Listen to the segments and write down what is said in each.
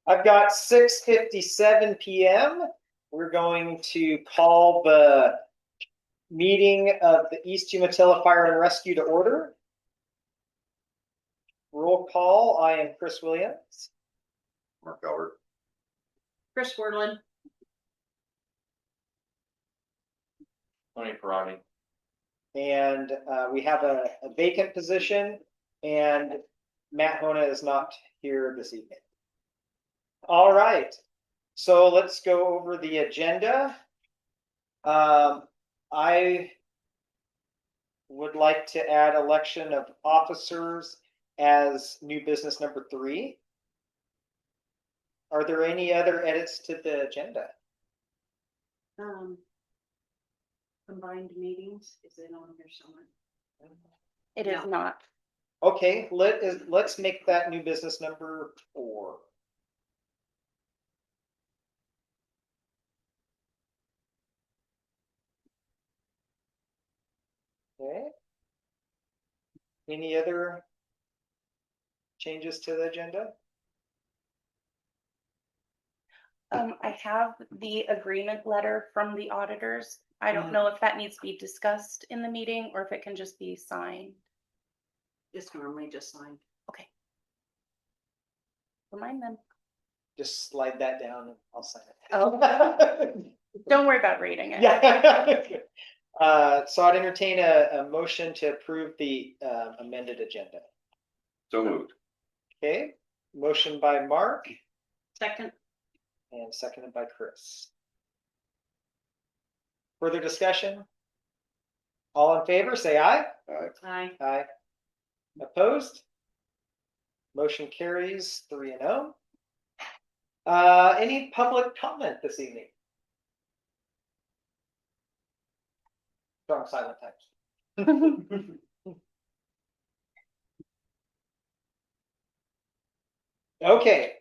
I've got 6:57 p.m. We're going to call the meeting of the East Umatilla Fire and Rescue to order. Roll call. I am Chris Williams. Mark Albert. Chris Wordland. Tony Parati. And we have a vacant position, and Matt Hona is not here this evening. All right, so let's go over the agenda. I would like to add election of officers as new business number 3. Are there any other edits to the agenda? Combined meetings, is it on here somewhere? It is not. Okay, let's make that new business number 4. Okay. Any other changes to the agenda? I have the agreement letter from the auditors. I don't know if that needs to be discussed in the meeting or if it can just be signed. It's normally just signed. Okay. Remind them. Just slide that down and I'll sign it. Oh, don't worry about reading it. Yeah. So I'd entertain a motion to approve the amended agenda. So moved. Okay, motion by Mark Second. and seconded by Chris. Further discussion? All in favor, say aye. Aye. Aye. Opposed? Motion carries 3-0. Any public comment this evening? Strong silent types. Okay,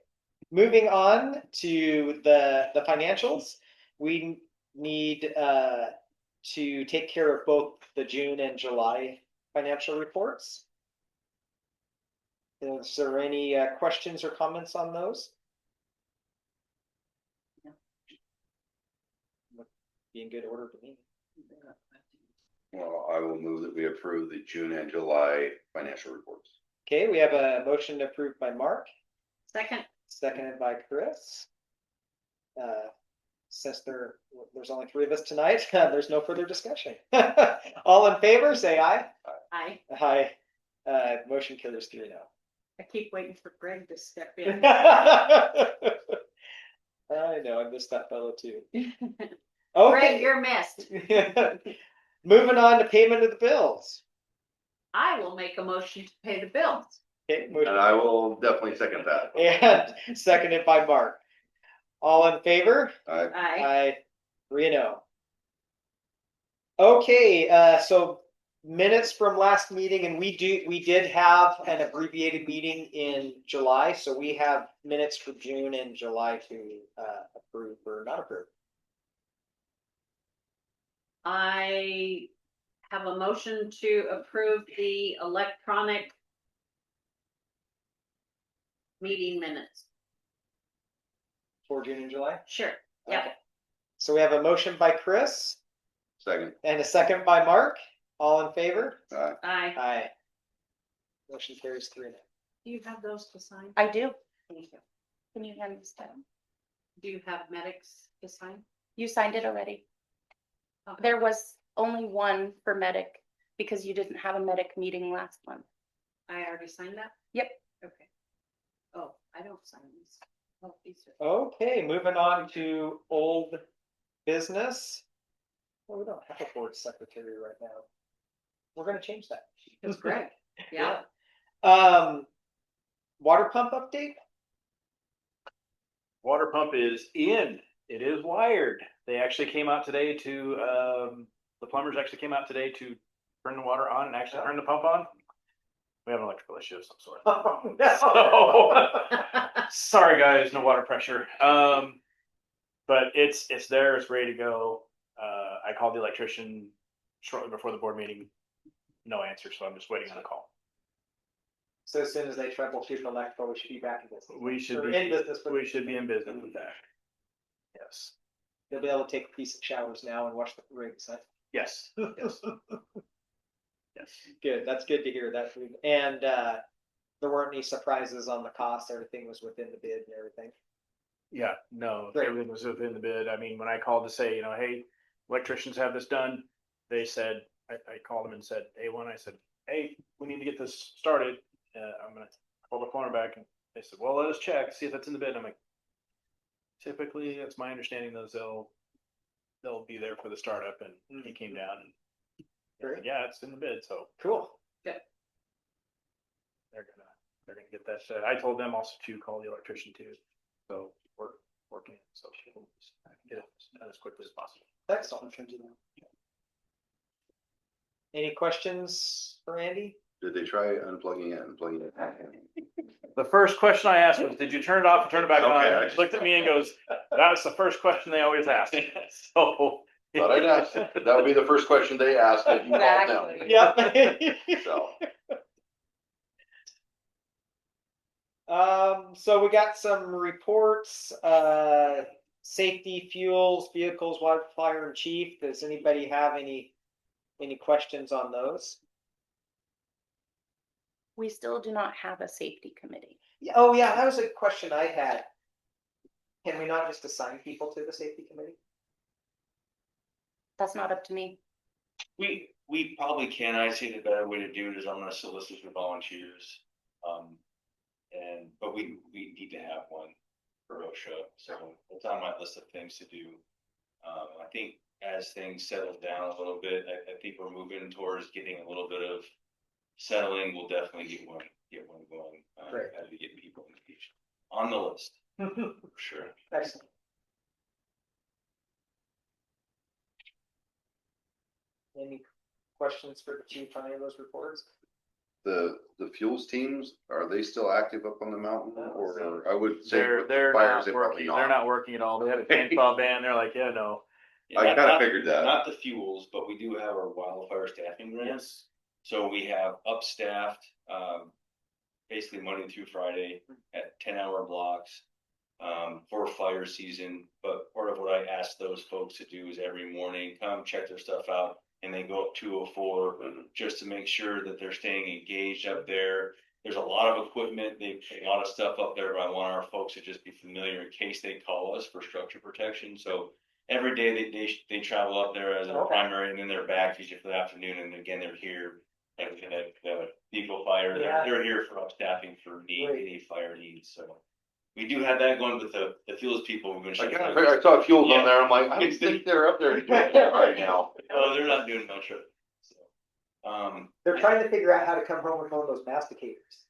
moving on to the financials. We need to take care of both the June and July financial reports. Is there any questions or comments on those? No. Would be in good order to me. Well, I will move that we approve the June and July financial reports. Okay, we have a motion approved by Mark, Second. seconded by Chris. Since there's only 3 of us tonight, there's no further discussion. All in favor, say aye. Aye. Aye. Motion carries 3-0. I keep waiting for Greg to step in. I know, I missed that fellow too. Greg, you're missed. Moving on to payment of the bills. I will make a motion to pay the bills. Okay, And motion I will definitely second that. and seconded by Mark. All in favor? Aye. Aye. 3-0. Okay, so minutes from last meeting, and we did have an abbreviated meeting in July, so we have minutes for June and July to approve or not approve. I have a motion to approve the electronic meeting minutes. For June and July? Sure. Yeah. Okay. So we have a motion by Chris Second. and a second by Mark. All in favor? Aye. Aye. Aye. Motion carries 3-0. Do you have those to sign? I do. Thank you. Can you hand this down? Do you have medics to sign? You signed it already. Okay. There was only one for medic because you didn't have a medic meeting last month. I already signed that? Yep. Okay. Oh, I don't sign these. Oh, these are. Okay, moving on to old business. Well, we don't have a board secretary right now. We're gonna change that. That's Greg. Yeah. Water pump update? Water pump is in. It is wired. They actually came out today to, the plumbers actually came out today to turn the water on and actually turn the pump on. We have an electrical issue of some sort. Oh, no. So, sorry guys, no water pressure. But it's there, it's ready to go. I called the electrician shortly before the board meeting. No answer, so I'm just waiting on a call. So as soon as they troubleshoot the electrical, we should be back in business. We should Or be- in business. We should be in business with that. Yes. They'll be able to take decent showers now and wash the rigs. Huh? Yes. Yes. Yes. Good, that's good to hear that. And there weren't any surprises on the cost, everything was within the bid and everything. Yeah, no, Great. everything was within the bid. I mean, when I called to say, hey, electricians have this done, they said, I called them and said, I said, hey, we need to get this started. I'm gonna call the plumber back, and they said, well, let us check, see if that's in the bid. I'm like, typically, that's my understanding, they'll be there for the startup, and he came down and Great. yeah, it's in the bid, so Cool. they're gonna get that set. I told them also to call the electrician too, so we're working, so we'll just get it done as quickly as possible. Excellent. Any questions for Andy? Did they try unplugging it and plugging it back in? The first question I asked was, did you turn it off and turn it back Okay, I on? He just- looked at me and goes, that's the first question they always ask. So. Thought I'd ask. That would be the first question they asked if you called them. Exactly. Yep. So, So we got some reports, safety, fuels, vehicles, wildfire and chief. Does anybody have any questions on those? We still do not have a safety committee. Yeah, oh yeah, that was a question I had. Can we not just assign people to the safety committee? That's not up to me. We probably can. I'd say the better way to do it is I'm gonna solicit for volunteers. But we need to have one for OSHA, so it's on my list of things to do. I think as things settle down a little bit, I think we're moving towards getting a little bit of settling. We'll definitely get one going. Great. How to get people engaged on the list, for sure. Excellent. Any questions for the chief on any of those reports? the fuels teams, are they still active up on the mountain? Or I would say with the They're fires, not they working, probably they're not. not working at all. They have a chainsaw ban. They're like, yeah, no. Yeah, I not- kinda not- figured that. Not the fuels, but we do have our wildfire staffing grants. So we have upstaffed, basically Monday through Friday at 10-hour blocks, for fire season. But part of what I ask those folks to do is every morning come check their stuff out, and they go up 204 just to make sure that they're staying engaged up there. There's a lot of equipment, they a lot of stuff up there, but I want our folks to just be familiar in case they call us for structure protection. So every day they travel up there as a Okay. primary, and then they're back usually for the afternoon, and again they're here. Like the Eagle Fire, Yeah. they're here for upstaffing for Great. any fire needs. So we do have that going with the fuels people. We're gonna I check kinda out. figured, I saw fuels Yeah. on there, I'm like, I don't think they're up there doing that right now. No, they're not doing much of it. So, They're trying to figure out how to come home with one of those masticators.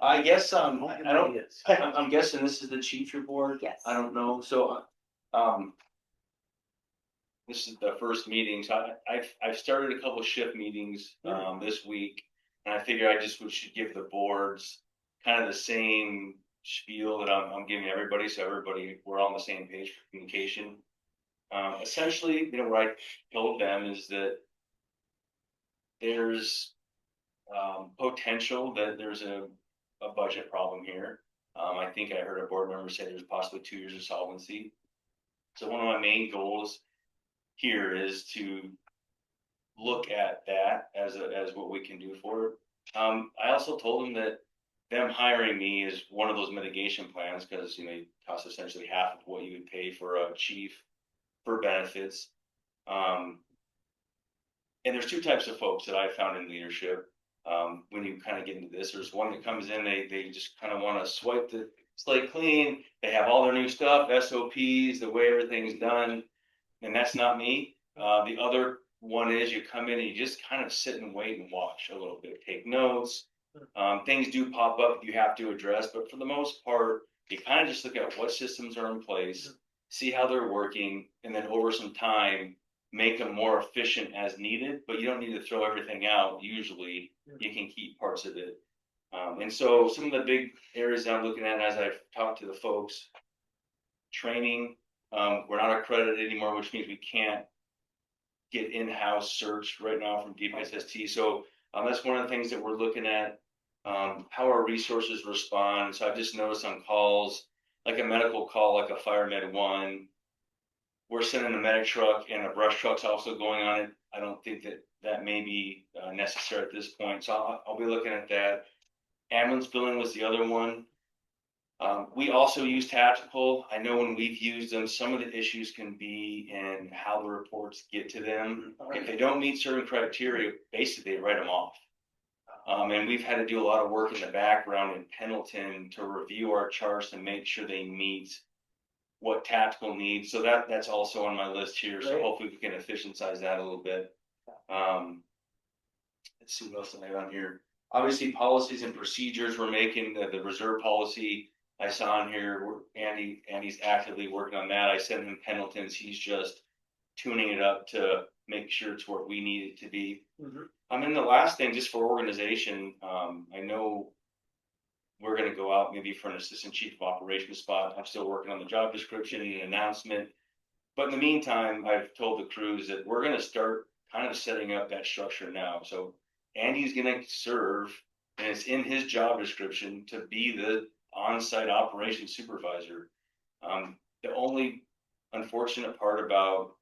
I guess, I don't, Yes. I'm guessing this is the chief report. Yes. I don't know, so, this is the first meeting, so I've started a couple shift meetings, this week. And I figure I just should give the boards kind of the same spiel that I'm giving everybody, so we're all on the same page for communication. Essentially, what I told them is that there's, potential that there's a budget problem here. I think I heard a board member say there's possibly 2 years of solvency. So one of my main goals here is to look at that as what we can do for it. I also told them that them hiring me is one of those mitigation plans, because it costs essentially half of what you would pay for a chief for benefits. And there's two types of folks that I found in leadership. When you kind of get into this, there's one that comes in, they just kind of want to swipe the slate clean. They have all their new stuff, SOPs, the way everything's done. And that's not me. The other one is you come in and you just kind of sit and wait and watch a little bit, take notes. Things do pop up you have to address, but for the most part, you kind of just look at what systems are in place, see how they're working, and then over some time, make them more efficient as needed, but you don't need to throw everything out. Usually you can keep parts of it. And so some of the big areas that I'm looking at as I've talked to the folks, training, we're not accredited anymore, which means we can't get in-house search right now from DPSST. So That's one of the things that we're looking at, how our resources respond. So I've just noticed on calls, like a medical call, like a fire med 1, we're sending a medic truck and a brush truck's also going on it. I don't think that may be necessary at this point. So I'll be looking at that. Ambulance billing was the other one. We also use tactical. I know when we've used them, some of the issues can be in how the reports get to them. If they don't meet certain criteria, basically they write them off. And we've had to do a lot of work in the background in Pendleton to review our charts and make sure they meet what tactical needs. So that's also on my list here. So Great. hopefully we can efficientize that a little bit. Let's see what else I have on here. Obviously, policies and procedures we're making, the reserve policy I saw on here. Andy's actively working on that. I sent him Pendleton's. He's just tuning it up to make sure it's where we need it to be. And then the last thing, just for organization, I know we're going to go out maybe for an assistant chief of operations spot. I'm still working on the job description and announcement. But in the meantime, I've told the crews that we're going to start kind of setting up that structure now. So Andy's going to serve, and it's in his job description to be the on-site operations supervisor. The only unfortunate part about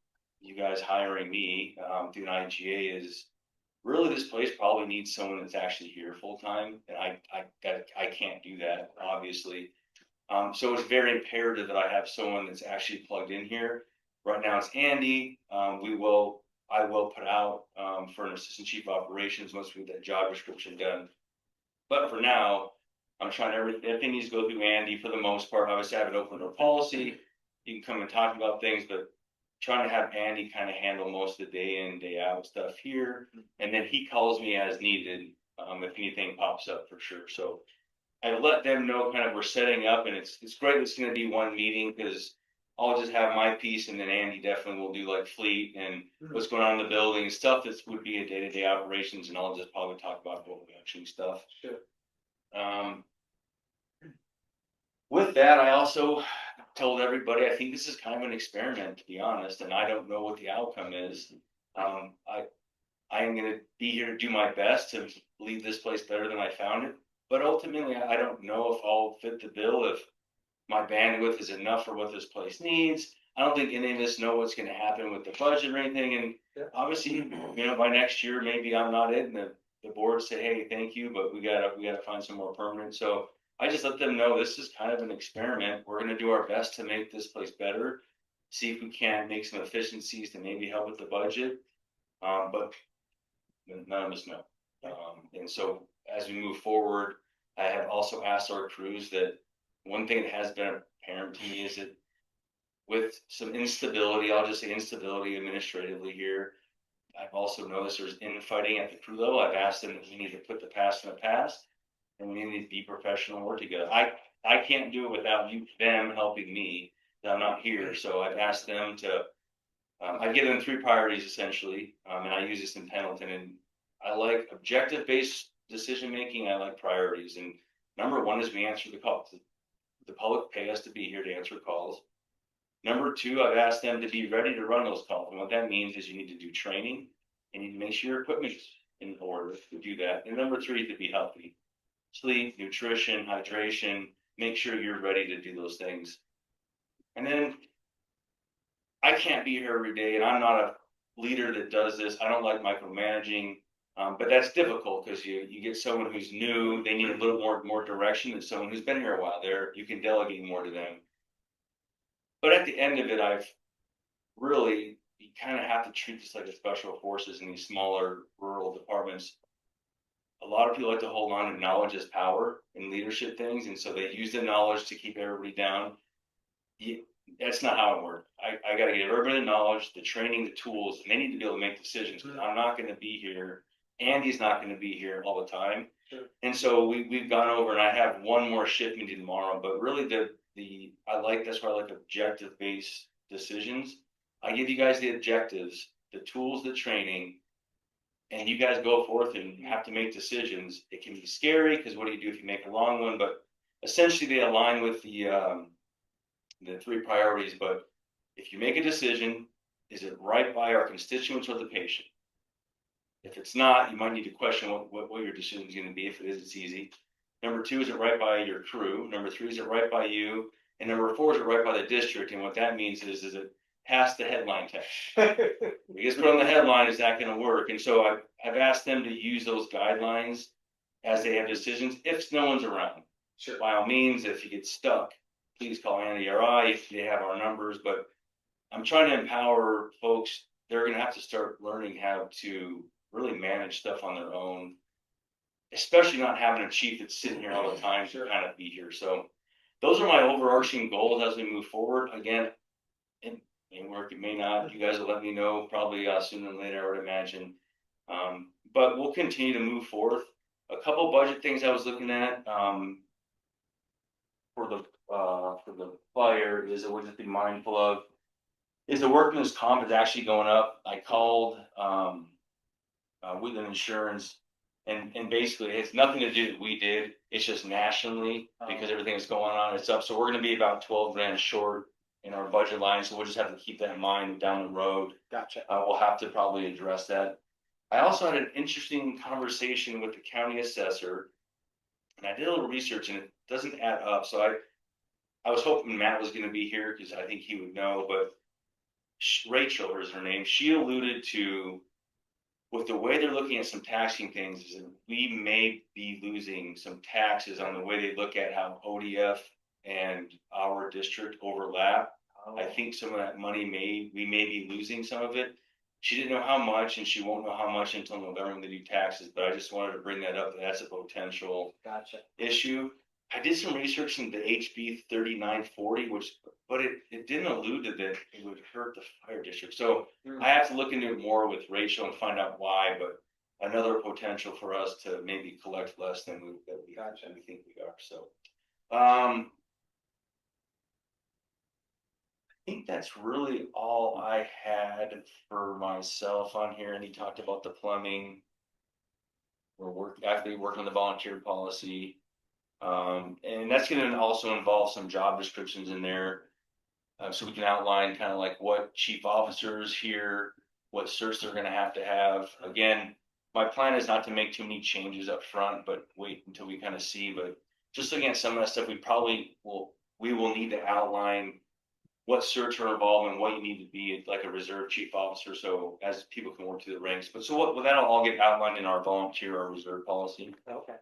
you guys hiring me through an IGA is really this place probably needs someone that's actually here full time, and I can't do that, obviously. So it's very imperative that I have someone that's actually plugged in here. Right now it's Andy. I will put out for an assistant chief of operations once we get that job description done. But for now, I'm trying everything needs to go through Andy for the most part. Obviously, I have an open door policy. You can come and talk about things, but trying to have Andy kind of handle most of the day in, day out stuff here. And then he calls me as needed if anything pops up for sure. So I let them know kind of we're setting up, and it's great. It's going to be one meeting because I'll just have my piece, and then Andy definitely will do like fleet and what's going on in the building and stuff that would be a day-to-day operations, and I'll just probably talk about what we actually stuff. Sure. With that, I also told everybody I think this is kind of an experiment, to be honest, and I don't know what the outcome is. I am going to be here to do my best to leave this place better than I found it, but ultimately, I don't know if I'll fit the bill, if my bandwidth is enough for what this place needs. I don't think any of us know what's going to happen with the budget or anything. And obviously, by next year, maybe I'm not it, and the board say, hey, thank you, but we gotta find some more permanent. So I just let them know this is kind of an experiment. We're going to do our best to make this place better, see if we can make some efficiencies to maybe help with the budget. But none of us know. And so as we move forward, I have also asked our crews that one thing that has been apparent to me is that with some instability, I'll just say instability administratively here, I've also noticed there's infighting at the crew level. I've asked them that we need to put the past in the past, and we need to be professional and work together. I can't do it without them helping me. I'm not here, so I've asked them to. I give them 3 priorities essentially, and I use this in Pendleton. And I like objective-based decision making. I like priorities, and number 1 is we answer the calls. The public pay us to be here to answer calls. Number 2, I've asked them to be ready to run those calls. And what that means is you need to do training. You need to make sure your equipment's in order to do that. And number 3, to be healthy. Sleep, nutrition, hydration, make sure you're ready to do those things. And then I can't be here every day, and I'm not a leader that does this. I don't like micromanaging, but that's difficult because you get someone who's new, they need a little more direction than someone who's been here a while. You can delegate more to them. But at the end of it, you kind of have to treat this like a special forces in these smaller rural departments. A lot of people like to hold on to knowledge as power in leadership things, and so they use the knowledge to keep everybody down. That's not how it works. I got to give everybody the knowledge, the training, the tools, and they need to be able to make decisions. Because I'm not going to be here. Andy's not going to be here all the time. Sure. And so we've gone over, and I have one more shift meeting tomorrow. But really, that's why I like objective-based decisions. I give you guys the objectives, the tools, the training, and you guys go forth and have to make decisions. It can be scary because what do you do if you make a wrong one? But essentially, they align with the 3 priorities. But if you make a decision, is it right by our constituents or the patient? If it's not, you might need to question what your decision is gonna be. If it is, it's easy. Number two, is it right by your crew? Number three, is it right by you? And number four, is it right by the district? And what that means is it past the headline text? Because put on the headline, is that gonna work? And so I've asked them to use those guidelines as they have decisions, if no one's around. Sure. By all means, if you get stuck, please call Andy or I if they have our numbers, but I'm trying to empower folks. They're gonna have to start learning how to really manage stuff on their own, especially not having a chief that's sitting here all the time to kind of be here. So those are my overarching goals as we move forward. Again, it may work, it may not. You guys will let me know probably sooner than later, I would imagine. But we'll continue to move forth. A couple budget things I was looking at for the fire is that we'll just be mindful of is the workman's comp is actually going up. I called Wheatland Insurance, and basically it has nothing to do with we did. It's just nationally because everything that's going on, it's up. So we're going to be about 12 grand short in our budget line. So we'll just have to keep that in mind down the road. Gotcha. We'll have to probably address that. I also had an interesting conversation with the county assessor, and I did a little research, and it doesn't add up. So I was hoping Matt was going to be here because I think he would know, but Rachel is her name. She alluded to, with the way they're looking at some taxing things, is that we may be losing some taxes on the way they look at how ODF and our district overlap. I think some of that money we may be losing some of it. She didn't know how much, and she won't know how much until November when they do taxes. But I just wanted to bring that up. That's a potential Gotcha. issue. I did some research into HB 3940, but it didn't allude to that it would hurt the fire district. So I have to look into it more with Rachel and find out why. But another potential for us to maybe collect less than we think we are. So I think that's really all I had for myself on here. And he talked about the plumbing. We're actively working on the volunteer policy. And that's going to also involve some job descriptions in there. So we can outline kind of like what chief officers here, what certs they're going to have. Again, my plan is not to make too many changes up front, but wait until we kind of see. But just looking at some of that stuff, we will need to outline what certs are involved and what you need to be like a reserve chief officer. So as people can work through the ranks, but so what that'll all get outlined in our volunteer or reserve policy. Okay.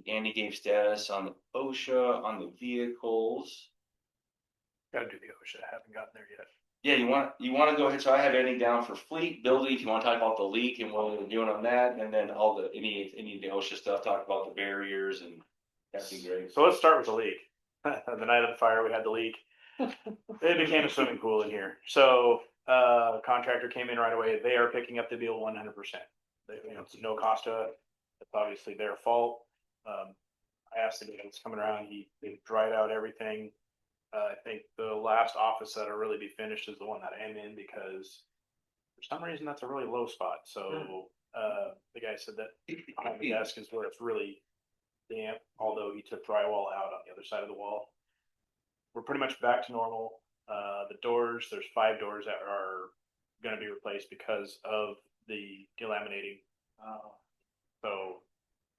Andy gave status on the OSHA, on the vehicles. Gotta do the OSHA, I haven't gotten there yet. Yeah, you want to go ahead. So I have Andy down for fleet building. If you want to talk about the leak and what we're doing on that, and then all the any of the OSHA stuff, talk about the barriers, and that'd be great. So let's start with the leak. The night of the fire, we had the leak. It became a swimming pool in here. So contractor came in right away. They are picking up the bill 100%. It's no cost to it. It's obviously their fault. I asked the guy that's coming around. They dried out everything. I think the last office that'll really be finished is the one that I'm in because for some reason that's a really low spot. So the guy said that behind the desk is where it's really damp, although he took drywall out on the other side of the wall. We're pretty much back to normal. The doors, there's 5 doors that are going to be replaced because of the delaminating. So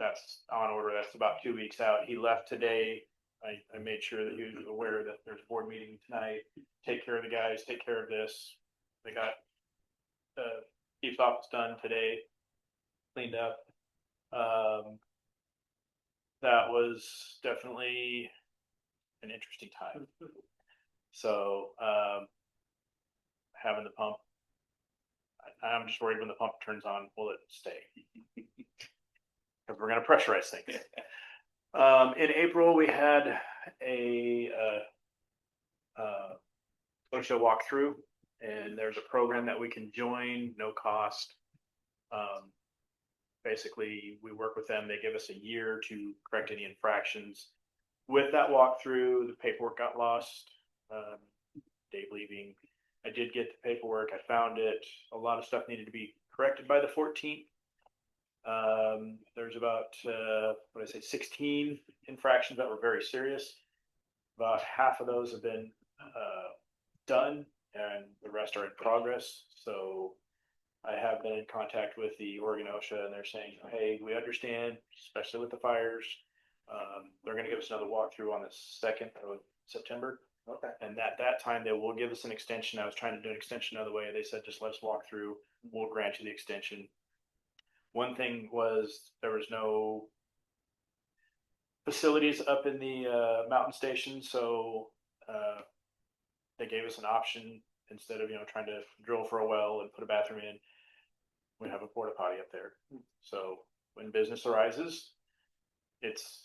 that's on order. That's about 2 weeks out. He left today. I made sure that he was aware that there's a board meeting tonight. Take care of the guys, take care of this. They got the chief's office done today, cleaned up. That was definitely an interesting time. So having the pump, I'm just worried when the pump turns on, will it stay? Because we're going to pressurize things. In April, we had a OSHA walkthrough, and there's a program that we can join, no cost. Basically, we work with them. They give us a year to correct any infractions. With that walkthrough, the paperwork got lost. Dave leaving. I did get the paperwork. I found it. A lot of stuff needed to be corrected by the 14th. There's about 16 infractions that were very serious. About half of those have been done, and the rest are in progress. So I have been in contact with the Oregon OSHA and they're saying, hey, we understand, especially with the fires. They're gonna give us another walkthrough on the 2nd of September. Okay. And at that time, they will give us an extension. I was trying to do an extension another way. They said, just let us walk through. We'll grant you the extension. One thing was there was no facilities up in the mountain station, so they gave us an option instead of trying to drill for a well and put a bathroom in. We have a porta potty up there. So when business arises, it's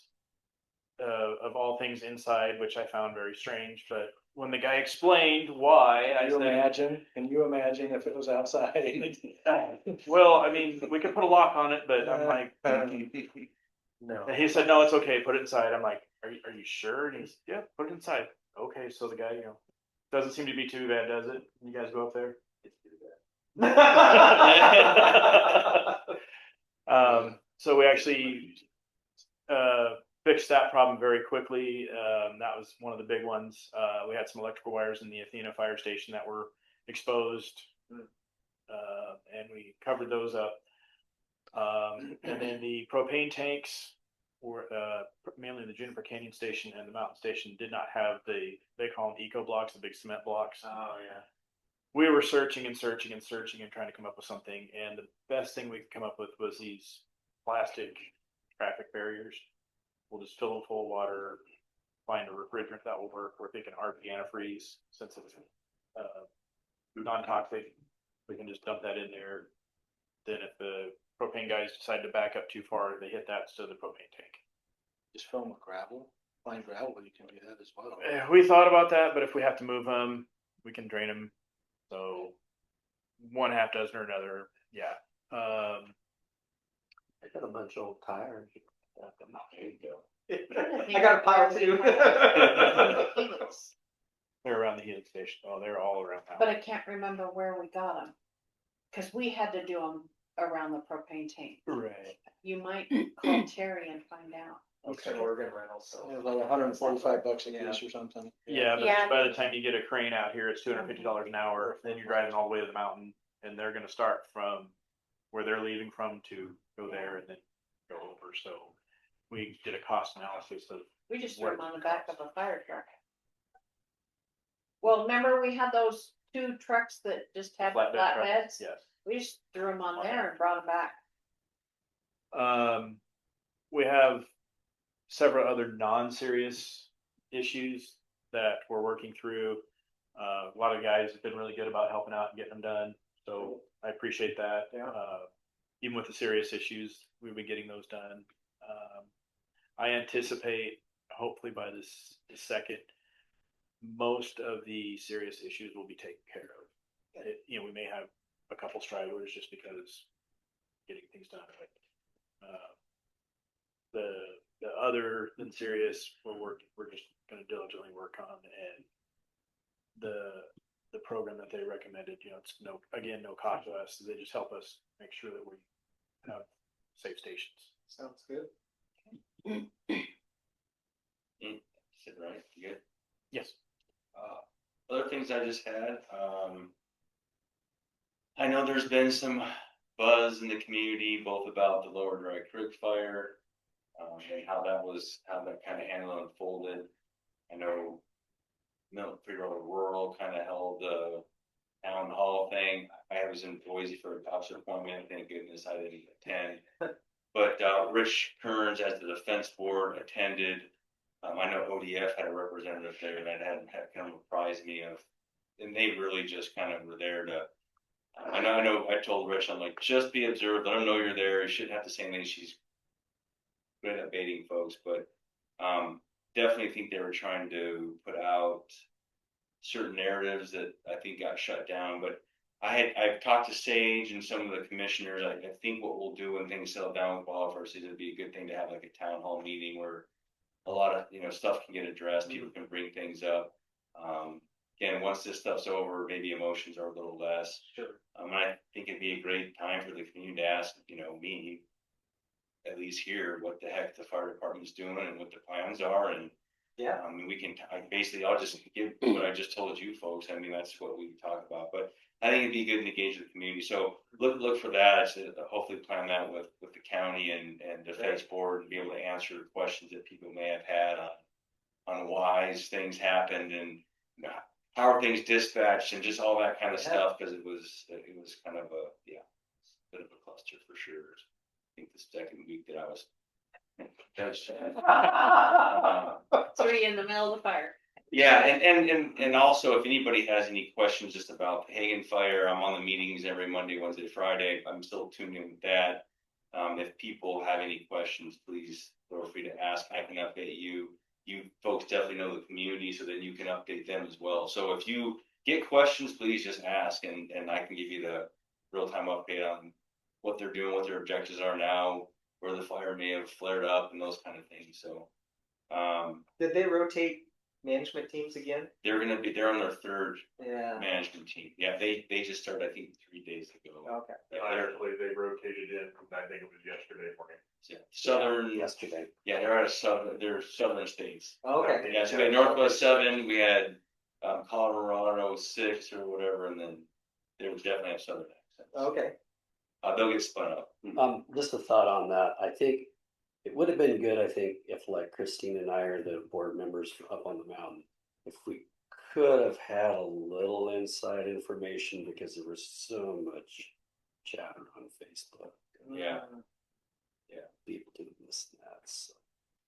of all things inside, which I found very strange. But when the guy explained why, I said, Can you imagine if it was outside? well, I mean, we could put a lock on it, but I'm like, No. and he said, no, it's okay. Put it inside. I'm like, are you sure? And he's, yeah, put it inside. Okay. So the guy, doesn't seem to be too bad, does it? You guys go up there? It's too bad. So we actually, fixed that problem very quickly. That was one of the big ones. We had some electrical wires in the Athena fire station that were exposed. And we covered those up. And then the propane tanks were mainly the Juniper Canyon station and the mountain station did not have they call them eco blocks, the big cement blocks. Oh, yeah. We were searching and searching and searching and trying to come up with something. And the best thing we could come up with was these plastic traffic barriers. We'll just fill them full of water, find a refrigerant that will work. We're thinking RP antifreeze since it's non-toxic. We can just dump that in there. Then if the propane guys decide to back up too far, they hit that instead of the propane tank. Just fill them with gravel, fine gravel, you can do that as well. We thought about that, but if we have to move them, we can drain them. So one half dozen or another, yeah. I got a bunch of old tires. There you go. I got a pile too. They're around the healing station. Oh, they're all around now. But I can't remember where we got them. Cause we had to do them around the propane tank. Right. You might call Terry and find out. It's an Oregon rental, so. It was like $145 a piece or something. Yeah, but Yeah. by the time you get a crane out here, it's $250 an hour. Then you're driving all the way to the mountain, and they're going to start from where they're leaving from to go there and then go over. So we did a cost analysis of We just threw them on the back of a fire truck. Well, remember we had those 2 trucks that just had flatbed truck. flatbeds? Yes. We just threw them on there and brought them back. We have several other non-serious issues that we're working through. A lot of guys have been really good about helping out and getting them done. So I appreciate that. Yeah. Even with the serious issues, we've been getting those done. I anticipate, hopefully by this second, most of the serious issues will be taken care of. We may have a couple stragglers just because getting things done. But, the other than serious, we're just going to diligently work on, and the program that they recommended, it's no cost to us. They just help us make sure that we have safe stations. Sounds good. Sit right, you good? Yes. Other things I just had, I know there's been some buzz in the community, both about the Lower Dry Creek fire, and how that kind of handled and unfolded. I know Milton Free Road Rural kind of held the town hall thing. I was in Boise for a doctor's appointment, thank goodness I didn't attend. But Rich Kearns, as the defense board, attended. I know ODF had a representative there that had kind of apprised me of, and they really just kind of were there to. I know. I told Rich, I'm like, just be observed. Let them know you're there. You shouldn't have to say anything. She's good at baiting folks, but definitely think they were trying to put out certain narratives that I think got shut down. But I've talked to Sage and some of the commissioners. I think what we'll do when things settle down with wildfires is it'd be a good thing to have like a town hall meeting where a lot of stuff can get addressed. People can bring things up. Again, once this stuff's over, maybe emotions are a little less. Sure. I think it'd be a great time for the community to ask, me, at least here, what the heck the fire department's doing and what the plans are, and Yeah. I mean, basically, I'll just give what I just told you folks. I mean, that's what we talk about, but I think it'd be good to engage with the community. So look for that. Hopefully plan that with the county and defense board and be able to answer questions that people may have had on why things happened and how are things dispatched and just all that kind of stuff. Cause it was kind of a, bit of a cluster for sure. I think the second week that I was. Three in the middle of the fire. Yeah, and also if anybody has any questions just about the Hagen Fire, I'm on the meetings every Monday, Wednesday, Friday. I'm still tuned in with that. If people have any questions, please feel free to ask. I can update you. You folks definitely know the community, so that you can update them as well. So if you get questions, please just ask, and I can give you the real-time update on what they're doing, what their objectives are now, where the fire may have flared up, and those kind of things. So. Did they rotate management teams again? They're on their third Yeah. management team. Yeah, they just started, I think, 3 days ago. Okay. Yeah, they're, They rotated in, I think it was yesterday morning. yeah, southern. Yesterday. Yeah, they're southern states. Okay. Yeah, so we had Northwest 7, we had Colorado 6 or whatever, and then they would definitely have southern accents. Okay. They'll get spun up. Just a thought on that. I think it would have been good, I think, if like Christine and I are the board members up on the mountain, if we could have had a little inside information because there was so much chatter on Facebook. Yeah. People doing this and that. So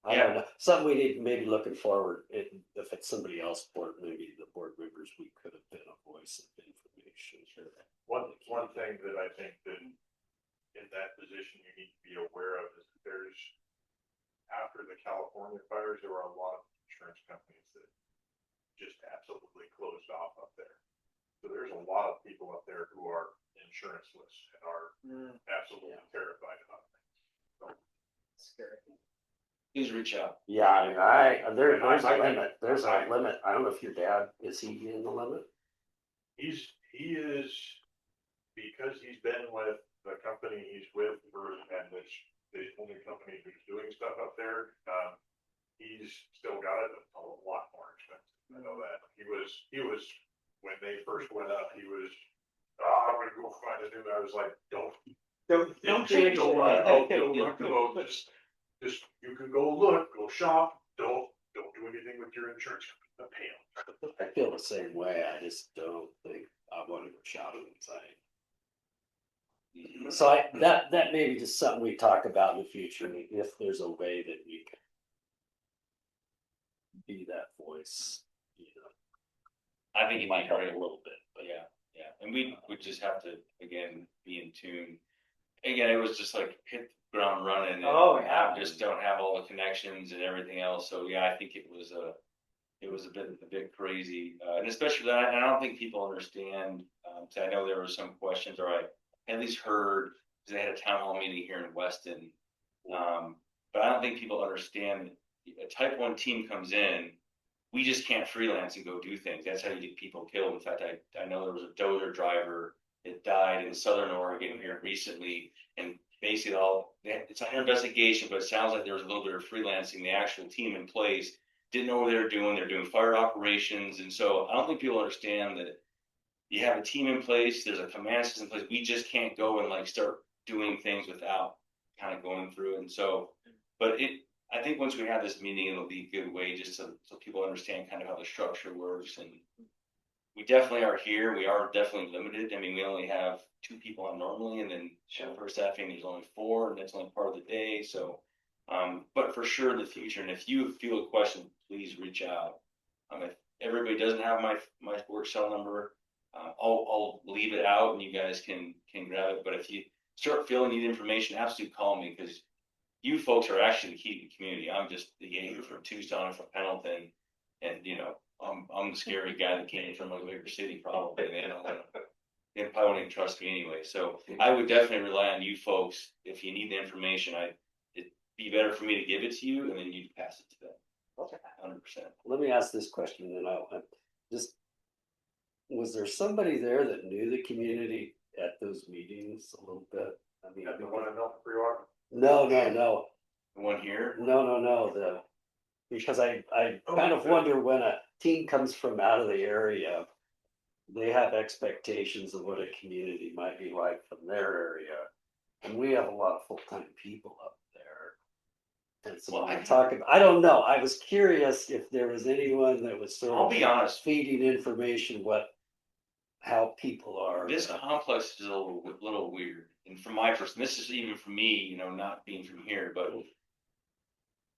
I don't know. Something we need maybe looking forward. If it's somebody else board, maybe the board members, we could have been a voice of information. Sure. One thing that I think that in that position you need to be aware of is that there's, after the California fires, there were a lot of insurance companies that just absolutely closed off up there. So there's a lot of people up there who are insuranceless and are absolutely terrified about things. So, Scary. Please reach out. Yeah, I mean, there's a I- limit. There's a limit. I don't know if your dad, is he in the limit? he is, because he's been with the company he's with and it's the only company who's doing stuff up there, he's still got it a lot more expensive. I know that. He was, when they first went up, he was, I'm gonna go find a new, I was like, don't change don't it. run, just, you can go look, go shop, don't do anything with your insurance company, but pay them. I feel the same way. I just don't think I want to go shopping inside. So that may be just something we talk about in the future, if there's a way that we can be that voice, you know. I think It it might might help hurt a little bit, but Yeah, and we would just have to, again, be in tune. Again, it was just like hit the ground running. And Oh, yeah. Just don't have all the connections and everything else. So yeah, I think it was a bit crazy, and especially that. And I don't think people understand. So I know there were some questions, or I at least heard, because they had a town hall meeting here in Weston. But I don't think people understand that a type 1 team comes in. We just can't freelance and go do things. That's how you get people killed. In fact, I know there was a dozer driver that died in Southern Oregon here recently, and basically it's under investigation, but it sounds like there was a little bit of freelancing. The actual team in place didn't know what they were doing. They're doing fire operations, and so I don't think people understand that you have a team in place. There's a command system in place. We just can't go and like start doing things without kind of going through it. And so, but I think once we have this meeting, it'll be a good way just so people understand kind of how the structure works. And we definitely are here. We are definitely limited. I mean, we only have 2 people on normally, and then for staffing, there's only 4, and that's only part of the day. So, but for sure in the future, and if you feel a question, please reach out. If everybody doesn't have my work cell number, I'll leave it out, and you guys can grab it. But if you start feeling you need information, absolutely call me, because you folks are actually the key to the community. I'm just the Yankee from Tucson, from Pendleton, and I'm the scary guy that came from a bigger city, probably. They probably won't even trust me anyway. So I would definitely rely on you folks. If you need the information, it'd be better for me to give it to you, and then you pass it to them. Okay. 100%. let me ask this question, and then I'll just, was there somebody there that knew the community at those meetings a little bit? I mean, And the one in Milton Free Water, no. The one here? No. Because I kind of wonder when a team comes from out of the area, they have expectations of what a community might be like from their area. And we have a lot of full-time people up there. And so Well, when I- I talk about, I don't know, I was curious if there was anyone that was sort of. I'll be honest. Feeding information, how people are. This complex is a little weird, and from my person, this is even for me, you know, not being from here, but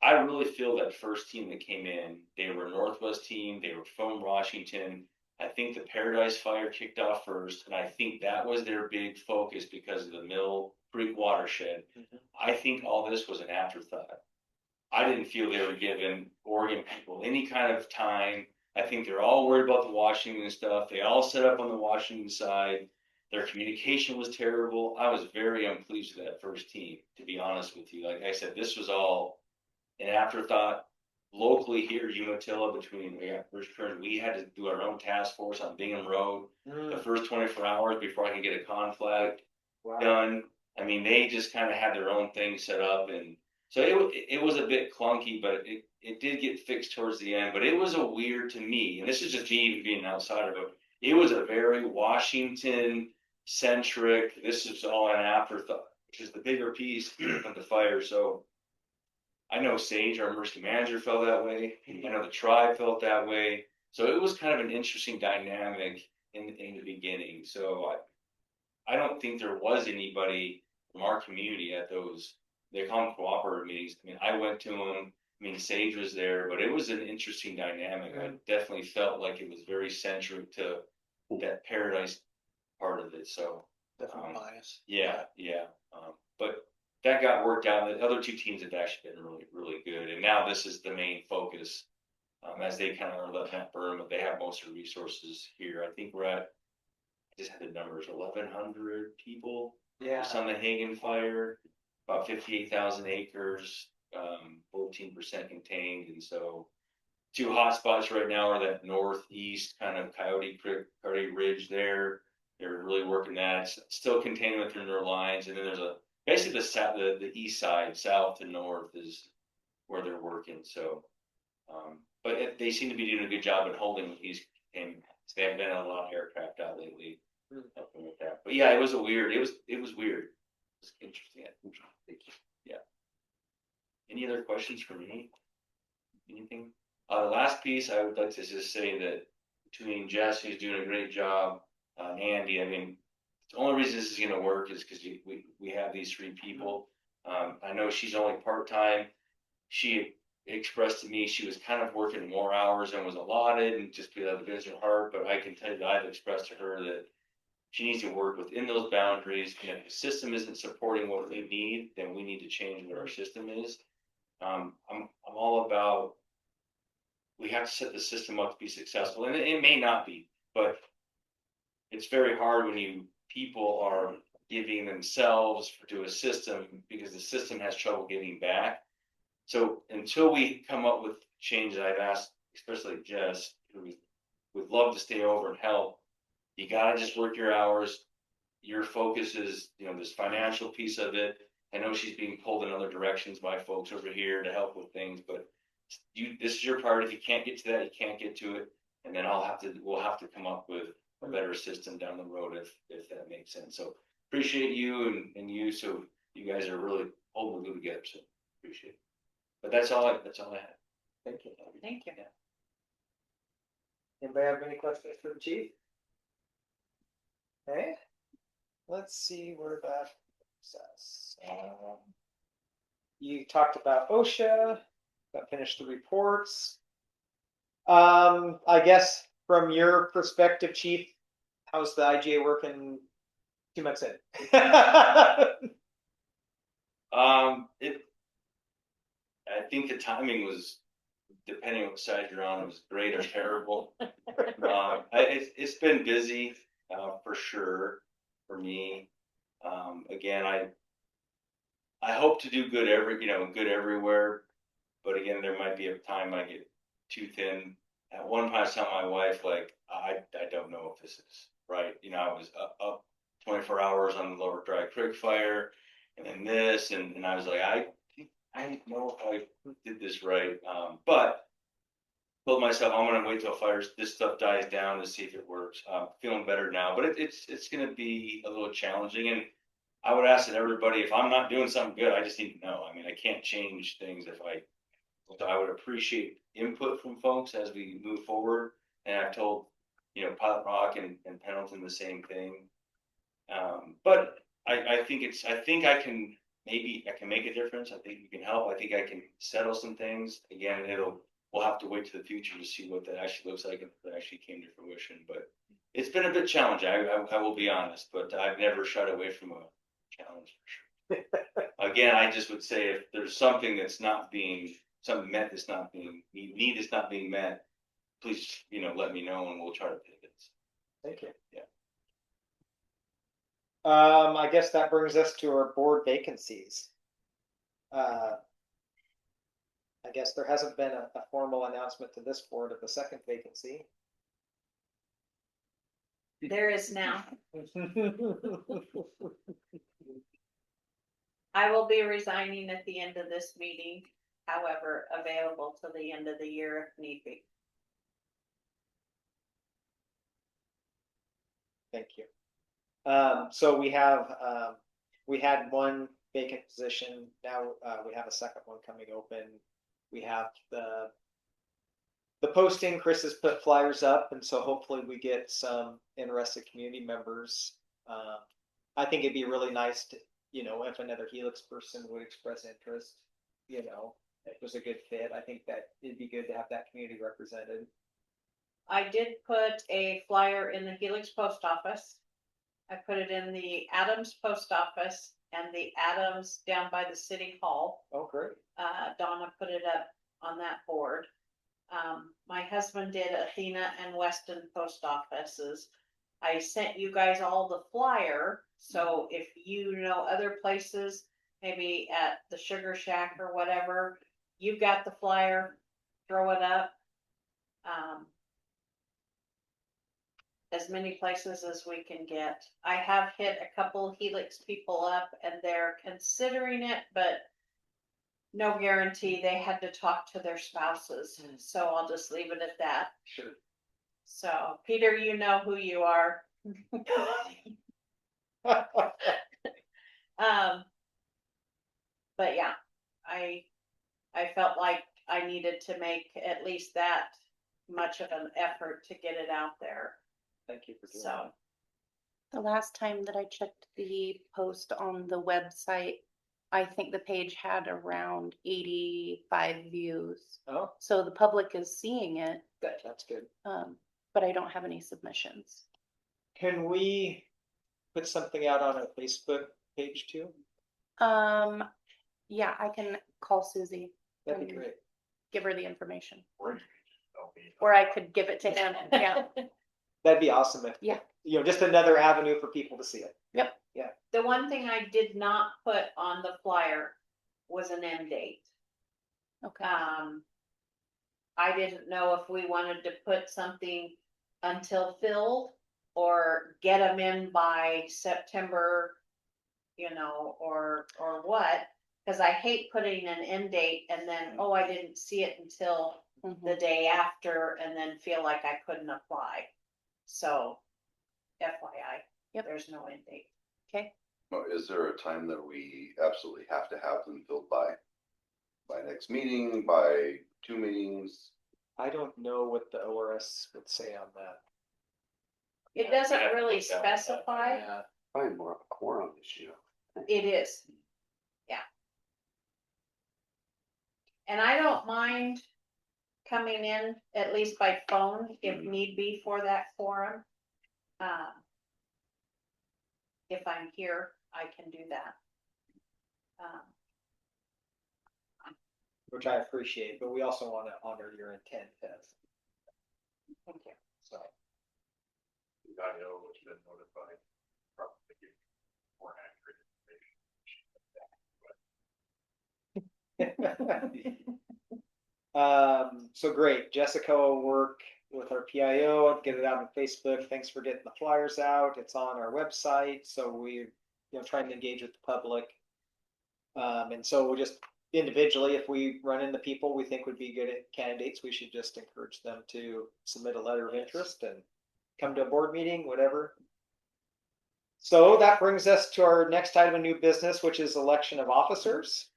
I really feel that first team that came in, they were a Northwest team, they were from Washington. I think the Paradise Fire kicked off first, and I think that was their big focus because of the Mill Creek watershed. I think all this was an afterthought. I didn't feel they were giving Oregon people any kind of time. I think they're all worried about the Washington stuff. They all set up on the Washington side. Their communication was terrible. I was very unpleased with that first team, to be honest with you. Like I said, this was all an afterthought. Locally here, Umatilla, between First Turn, we had to do our own task force on Bingham Road the first 24 hours before I could get a conflict done. I mean, they just kind of had their own thing set up, and so it was a bit clunky, but it did get fixed towards the end. But it was a weird to me, and this is just me being an outsider, but it was a very Washington centric. This is all an afterthought, which is the bigger piece of the fire. So I know Sage, our emergency manager, felt that way. I know the tribe felt that way. So it was kind of an interesting dynamic in the beginning. So I don't think there was anybody from our community at those, they call them cooperative meetings. I mean, I went to them. I mean, Sage was there, but it was an interesting dynamic. I definitely felt like it was very centric to that Paradise part of it. So Definitely bias. yeah. But that got worked out. The other two teams have actually been really, really good. And now this is the main focus as they kind of are letting that burn, but they have most of the resources here. I think we're at, I just had the numbers, 1,100 people. Yeah. Just on the Hagen fire, about 58,000 acres, 14% contained. And so two hot spots right now are that northeast kind of Coyote Creek, Coyote Ridge there. They're really working that. It's still contained within their lines. And then there's basically the east side, south to north is where they're working. So, but they seem to be doing a good job at holding these. And they haven't been on a lot of aircraft out lately. Helping with that. But yeah, it was weird. It was weird. It was interesting. Thank you. Yeah. Any other questions for me? Anything? The last piece I would like to just say that between Jess, who's doing a great job, Andy, I mean, the only reason this is going to work is because we have these three people. I know she's only part-time. She expressed to me she was kind of working more hours than was allotted and just because of the business heart, but I can tell you that I've expressed to her that she needs to work within those boundaries. And if the system isn't supporting what we need, then we need to change what our system is. I'm all about, we have to set the system up to be successful, and it may not be, but it's very hard when people are giving themselves to a system because the system has trouble getting back. So until we come up with change that I've asked, especially Jess, who would love to stay over and help, you gotta just work your hours. Your focus is, this financial piece of it. I know she's being pulled in other directions by folks over here to help with things, but this is your priority. If you can't get to that, you can't get to it. And then we'll have to come up with a better system down the road if that makes sense. So appreciate you and you. So you guys are really holding the glue together. So appreciate it. But that's all I had. Thank you. Thank you. Anybody have any questions for the chief? Okay, let's see where that says. You talked about OSHA, got finished the reports. I guess from your perspective, chief, how's the IGA working 2 months in? I think the timing was, depending on what side you're on, it was great or terrible. It's been busy for sure for me. Again, I hope to do good good everywhere, but again, there might be a time I get too thin. At one point, I was telling my wife, like, I don't know if this is right. I was up 24 hours on the Lower Dry Creek fire, and then this, and I was like, I don't know if I did this right, but told myself I'm gonna wait till this stuff dies down to see if it works. Feeling better now, but it's gonna be a little challenging. And I would ask that everybody, if I'm not doing something good, I just need to know. I mean, I can't change things so I would appreciate input from folks as we move forward. And I've told, Pilot Rock and Pendleton the same thing. But I think I can, maybe I can make a difference. I think we can help. I think I can settle some things. Again, we'll have to wait to the future to see what that actually looks like if it actually came to fruition. But it's been a bit challenging. I will be honest, but I've never shied away from a challenge for sure. Again, I just would say if there's something that's not being, something met that's not being, need is not being met, please, let me know and we'll try to pivot. Thank you. Yeah. I guess that brings us to our board vacancies. I guess there hasn't been a formal announcement to this board of the second vacancy. There is now. I will be resigning at the end of this meeting, however, available till the end of the year if need be. Thank you. So we had one vacant position. Now we have a second one coming open. We have the posting. Chris has put flyers up, and so hopefully we get some interested community members. I think it'd be really nice to, if another Helix person would express interest, it was a good fit. I think that it'd be good to have that community represented. I did put a flyer in the Helix post office. I put it in the Adams post office and the Adams down by the city hall. Oh, great. Donna put it up on that board. My husband did Athena and Weston post offices. I sent you guys all the flyer, so if you know other places, maybe at the Sugar Shack or whatever, you've got the flyer, throw it up. As many places as we can get. I have hit a couple Helix people up and they're considering it, but no guarantee. They had to talk to their spouses. So I'll just leave it at that. Sure. So Peter, you know who you are. But yeah, I felt like I needed to make at least that much of an effort to get it out there. Thank you for doing So that. The last time that I checked the post on the website, I think the page had around 85 views. Oh, So the public is seeing it, that's good. but I don't have any submissions. Can we put something out on our Facebook page too? Yeah, I can call Susie, That'd be great. give her the information, Or you can just tell me. or I could give it to him. Yeah. That'd be awesome if, Yeah. Just another avenue for people to see it. Yep. Yeah. the one thing I did not put on the flyer was an end date. Okay. I didn't know if we wanted to put something until filled or get them in by September, or what, because I hate putting an end date and then, oh, I didn't see it until Mhm. the day after and then feel like I couldn't apply. So FYI, Yep. there's no end date. Okay. Well, is there a time that we absolutely have to have them filled by? By next meeting, by 2 meetings? I don't know what the ORS would say on that. It doesn't Yeah, really yeah. specify. Yeah. Probably more of a quorum issue. It is. Yeah. And I don't mind coming in at least by phone if need be for that forum. If I'm here, I can do that. Which I appreciate, but we also want to honor your intent, Tess. Thank you. So, I know what's been notified, probably give more accurate information. so great. Jessica will work with our PIO, get it out on Facebook. Thanks for getting the flyers out. It's on our website. So we, trying to engage with the public. And so we'll just individually, if we run into people we think would be good candidates, we should just encourage them to submit a letter of interest and come to a board meeting, whatever. So that brings us to our next item of new business, which is election of officers.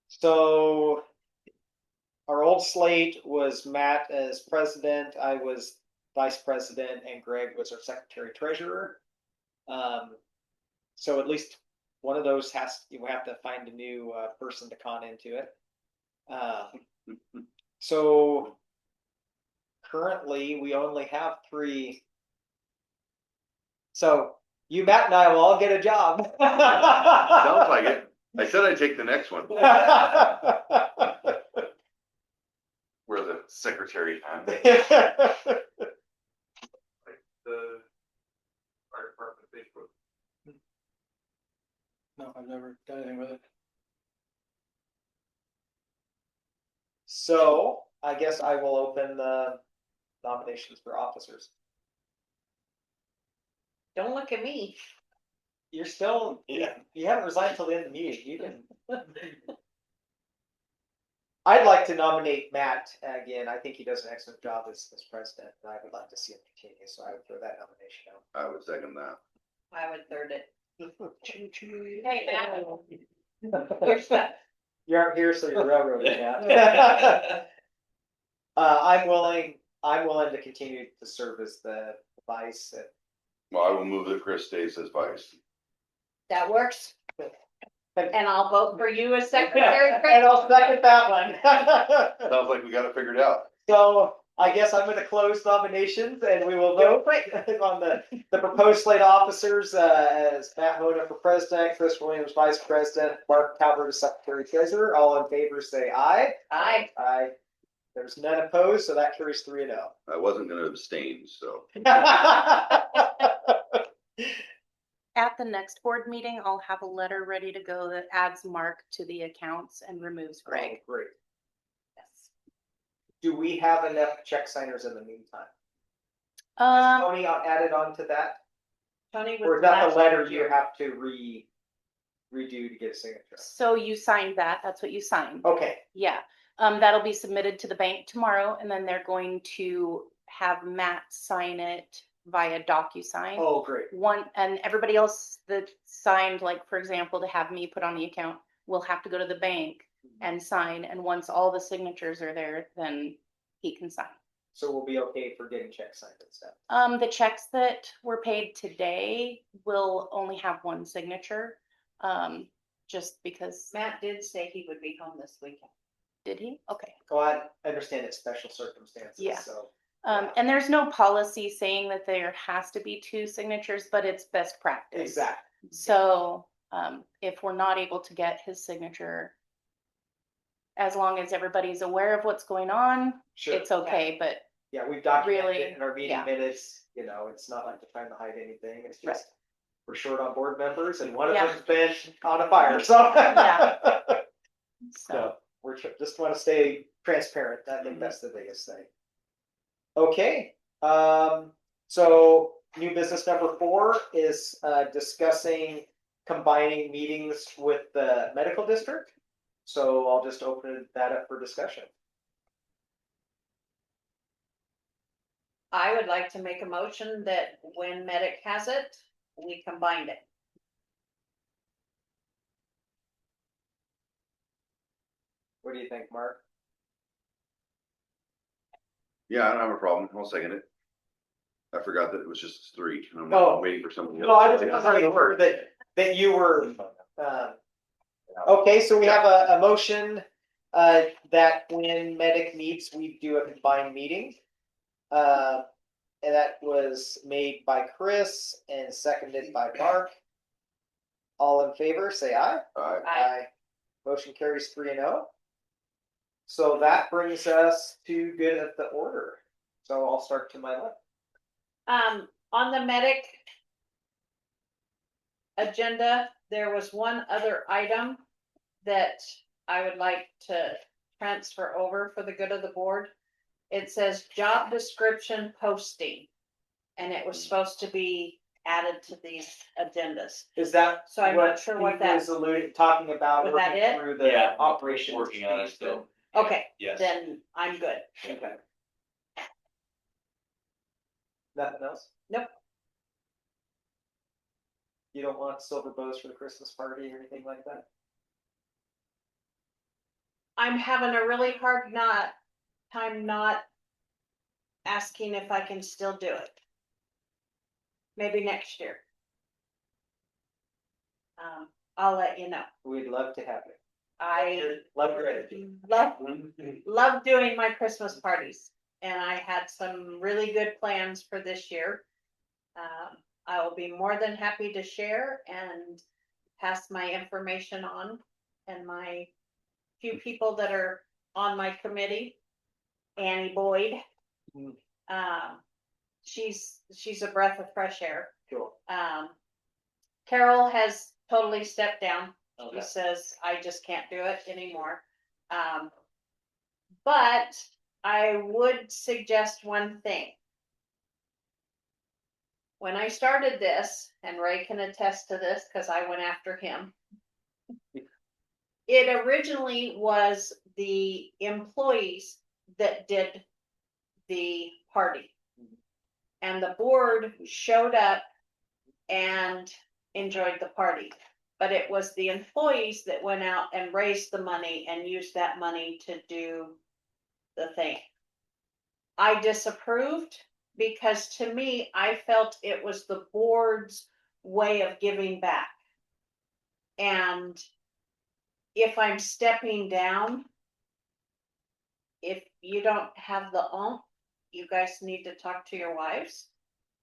So our old slate was Matt as president, I was vice president, and Greg was our secretary treasurer. So at least one of those we have to find a new person to con into it. So currently we only have 3. So you, Matt, and I will all get a job. Sounds like it. I said I'd take the next one. Where the secretary time. Like the fire department Facebook. No, I've never done anything with it. So I guess I will open the nominations for officers. Don't look at me. You're still, you haven't resigned till the end of the meeting. You can. I'd like to nominate Matt again. I think he does an excellent job as president, and I would like to see him continue. So I would throw that nomination out. I would second that. I would third it. Hey, Matt. You're stuck. You aren't here, so you're railroading Matt. I'm willing to continue to serve as the vice. Well, I will move that Chris stays as vice. That works. And I'll vote for you as secretary. And I'll second that one. Sounds like we got it figured out. So I guess I'm gonna close nominations and we will vote on the proposed slate of officers, as Matt Hoda for president, Chris Williams vice president, Mark Calvert as secretary treasurer. All in favor say aye. Aye. Aye. There's none opposed, so that carries 3-0. I wasn't gonna abstain, so. At the next board meeting, I'll have a letter ready to go that adds Mark to the accounts and removes Greg. Oh, great. Yes. Do we have enough check signers in the meantime? Um, Tony added on to that? Tony Or was is that the last letter you year. have to redo to get a signature? so you signed that, that's what you signed. Okay, Yeah, that'll be submitted to the bank tomorrow, and then they're going to have Matt sign it via DocuSign. oh, great. One, and everybody else that signed, like, for example, to have me put on the account, will have to go to the bank and sign, and once all the signatures are there, then he can sign. So we'll be okay for getting checks signed and stuff. The checks that were paid today will only have one signature, just because, Matt did say he would be home this weekend. did he? Okay. Oh, I understand it's special circumstances, Yeah. so. And there's no policy saying that there has to be 2 signatures, but it's best practice. Exactly. So, if we're not able to get his signature, as long as everybody's aware of what's going on, Sure. it's okay, but Yeah, we've documented really, it in our meeting yeah. minutes, it's not like we're trying to hide anything, it's Right. just. We're short on board members and one of Yeah. them's been on a fire, so. Yeah. So we're just want to stay transparent. I think that's the biggest thing. Okay, so new business number 4 is discussing combining meetings with the medical district. So I'll just open that up for discussion. I would like to make a motion that when Medic has it, we combined it. What do you think, Mark? Yeah, I don't have a problem. I'll second it. I forgot that it was just 3 and I'm Oh. waiting for somebody else. No, I just wasn't sure that you were. Okay, so we have a motion that when Medic meets, we do a combined meeting. And that was made by Chris and seconded by Mark. All in favor, say aye. Aye. Aye. Motion carries 3-0. So that brings us to good of the order. So I'll start to my left. On the Medic agenda, there was one other item that I would like to transfer over for the good of the board. It says job description posting, and it was supposed to be added to these agendas. Is that So I'm not sure what he that- was talking about Was that working it? through the Yeah, operations? working on it piece still. Okay, Yes. then I'm good. then? Okay. Nothing else? Nope. You don't want silver bows for the Christmas party or anything like that? I'm having a really hard time not asking if I can still do it. Maybe next year. I'll let you know. We'd love to have it. I Love your energy. love doing my Christmas parties, and I had some really good plans for this year. I will be more than happy to share and pass my information on, and my few people that are on my committee. Annie Boyd. Mm. She's a breath of fresh air. Cool. Carol has totally stepped down. Okay. She says, I just can't do it anymore. But I would suggest one thing. When I started this, and Ray can attest to this because I went after him, it originally was the employees that did the party. And the board showed up and enjoyed the party. But it was the employees that went out and raised the money and used that money to do the thing. I disapproved because to me, I felt it was the board's way of giving back. And if I'm stepping down, if you don't have the oomph, you guys need to talk to your wives,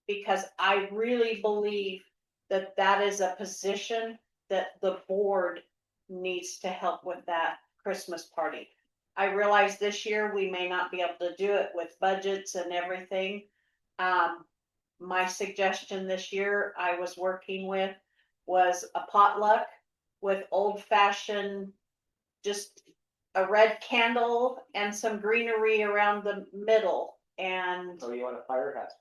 because I really believe that that is a position that the board needs to help with that Christmas party. I realize this year we may not be able to do it with budgets and everything. My suggestion this year I was working with was a potluck with old-fashioned, just a red candle and some greenery around the middle. And Oh, you want a fire hazard?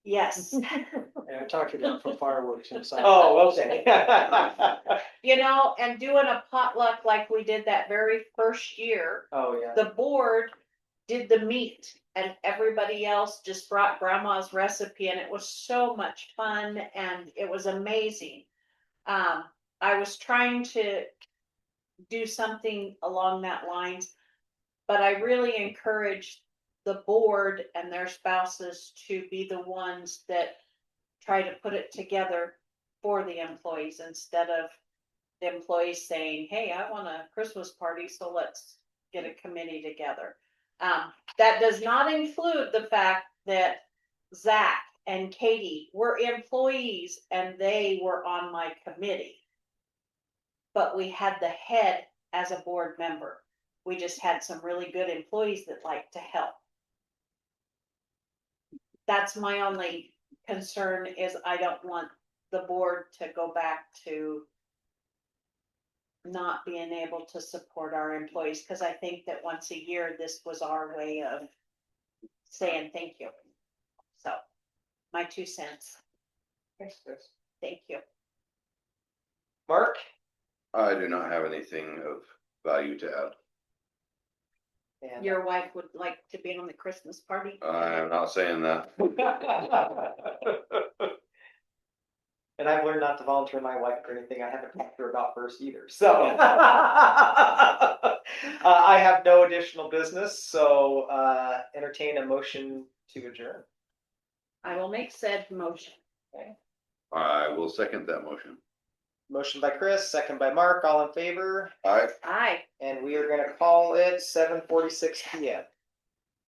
yes, Yeah, I'm talking about for fireworks inside. Oh, okay. and doing a potluck like we did that very first year. Oh, yeah. The board did the meat and everybody else just brought grandma's recipe, and it was so much fun and it was amazing. I was trying to do something along that lines, but I really encourage the board and their spouses to be the ones that try to put it together for the employees, instead of the employees saying, hey, I want a Christmas party, so let's get a committee together. That does not include the fact that Zach and Katie were employees and they were on my committee. But we had the head as a board member. We just had some really good employees that like to help. That's my only concern, is I don't want the board to go back to not being able to support our employees, because I think that once a year, this was our way of saying thank you. So, my 2 cents. Thanks, Chris. Thank you. Mark? I do not have anything of value to add. And Your wife would like to be on the Christmas party? I'm not saying that. And I've learned not to volunteer my wife for anything I haven't talked to her about first either, so. I have no additional business, so entertain a motion to adjourn. I will make said motion. I will second that motion. Motion by Chris, second by Mark, all in favor, Aye. Aye. and we are gonna call it 7:46 PM.